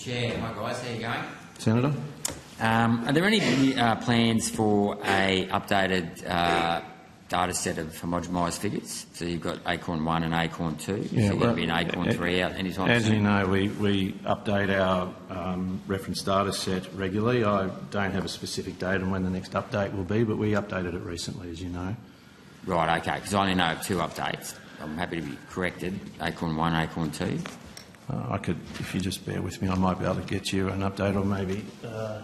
Chair. Hi guys, how you going? Senator? Are there any plans for a updated data set of homogenised figures? So you've got ACORN 1 and ACORN 2. Is there going to be an ACORN 3 out anytime soon? As you know, we update our reference data set regularly. I don't have a specific date on when the next update will be, but we updated it recently, as you know. Right, okay, because I only know of 2 updates. I'm happy to be corrected, ACORN 1, ACORN 2. I could, if you just bear with me, I might be able to get you an update, or maybe I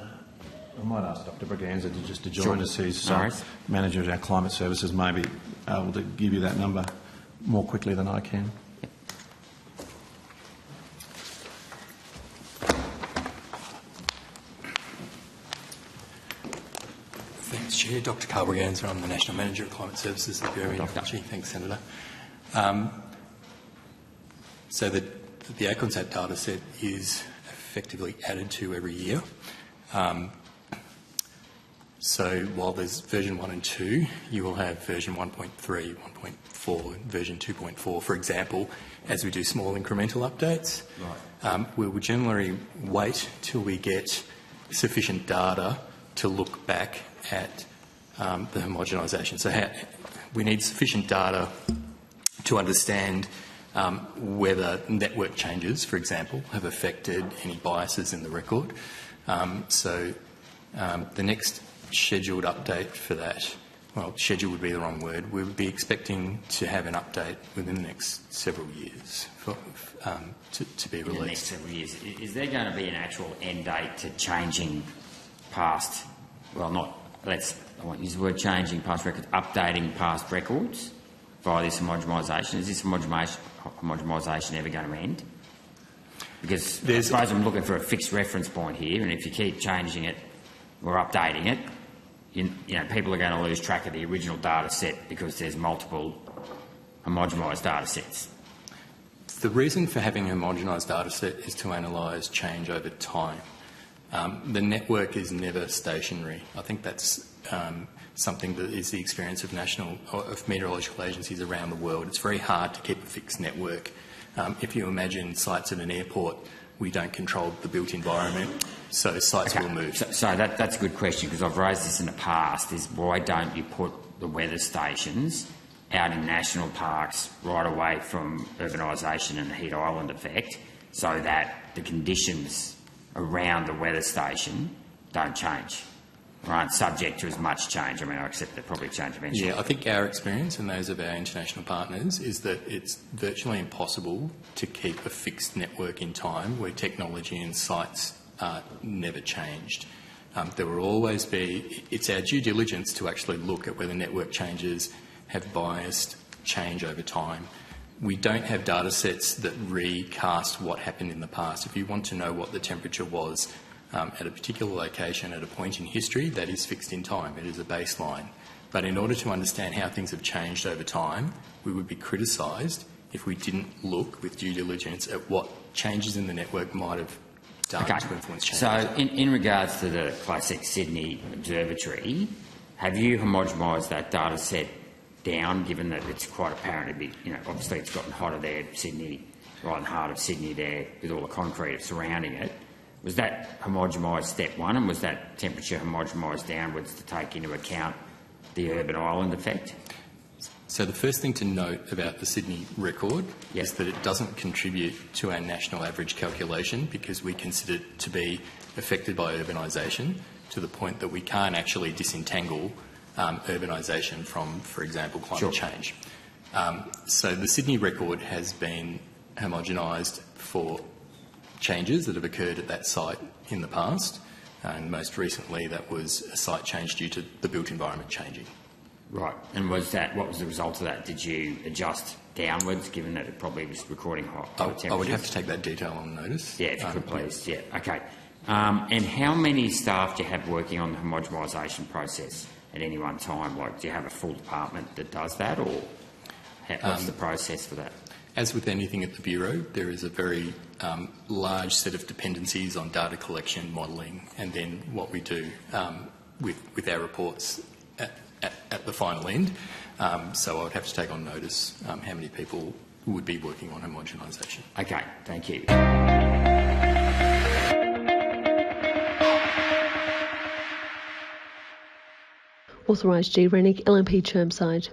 might ask Dr. Braganza to join us. He's manager of our climate services, may be able to give you that number more quickly than I can. Thanks, Chair. Dr. Carl Braganza, I'm the National Manager of Climate Services at the Bureau of Energy. Thanks, Senator. So the ACORN data set is effectively added to every year. So while there's version 1 and 2, you will have version 1.3, 1.4, version 2.4, for example, as we do small incremental updates. Right. We will generally wait till we get sufficient data to look back at the homogenisation. So we need sufficient data to understand whether network changes, for example, have affected any biases in the record. The next scheduled update for that, well, schedule would be the wrong word, we would be expecting to have an update within the next several years to be released. In the next several years. Is there going to be an actual end date to changing past, well, not, I won't use the word changing past records, updating past records via this homogenisation? Is this homogenisation ever going to end? Because I suppose I'm looking for a fixed reference point here, and if you keep changing it or updating it, you know, people are going to lose track of the original data set because there's multiple homogenised data sets. The reason for having a homogenised data set is to analyse change over time. The network is never stationary. I think that's something that is the experience of meteorological agencies around the world. It's very hard to keep a fixed network. If you imagine sites at an airport, we don't control the built environment, so sites will move. So that's a good question, because I've raised this in the past, is why don't you put the weather stations out in national parks right away from urbanisation and the heat island effect, so that the conditions around the weather station don't change, right, subject to as much change? I mean, I accept that probably change eventually. Yeah, I think our experience and those of our international partners is that it's virtually impossible to keep a fixed network in time where technology and sites are never changed. There will always be, it's our due diligence to actually look at whether network changes have biased change over time. We don't have data sets that recast what happened in the past. If you want to know what the temperature was at a particular location at a point in history, that is fixed in time. It is a baseline. But in order to understand how things have changed over time, we would be criticised if we didn't look with due diligence at what changes in the network might have done to influence change. So in regards to the classic Sydney Observatory, have you homogenised that data set down, given that it's quite apparent, obviously it's gotten hotter there, Sydney, right in the heart of Sydney there, with all the concrete surrounding it? Was that homogenised step 1, and was that temperature homogenised downwards to take into account the urban island effect? So the first thing to note about the Sydney record is that it doesn't contribute to our national average calculation, because we consider it to be affected by urbanisation to the point that we can't actually disentangle urbanisation from, for example, climate change. So the Sydney record has been homogenised for changes that have occurred at that site in the past, and most recently that was a site change due to the built environment changing. Right, and what was the result of that? Did you adjust downwards, given that it probably was recording high temperatures? I would have to take that detail on notice. Yeah, if you could please. Yeah, okay. And how many staff do you have working on the homogenisation process at any one time? Like, do you have a full department that does that, or what's the process for that? As with anything at the Bureau, there is a very large set of dependencies on data collection, modelling, and then what we do with our reports at the final end. So I would have to take on notice how many people would be working on homogenisation. Okay, thank you. Authorised G. Rennick, LNP Chermside.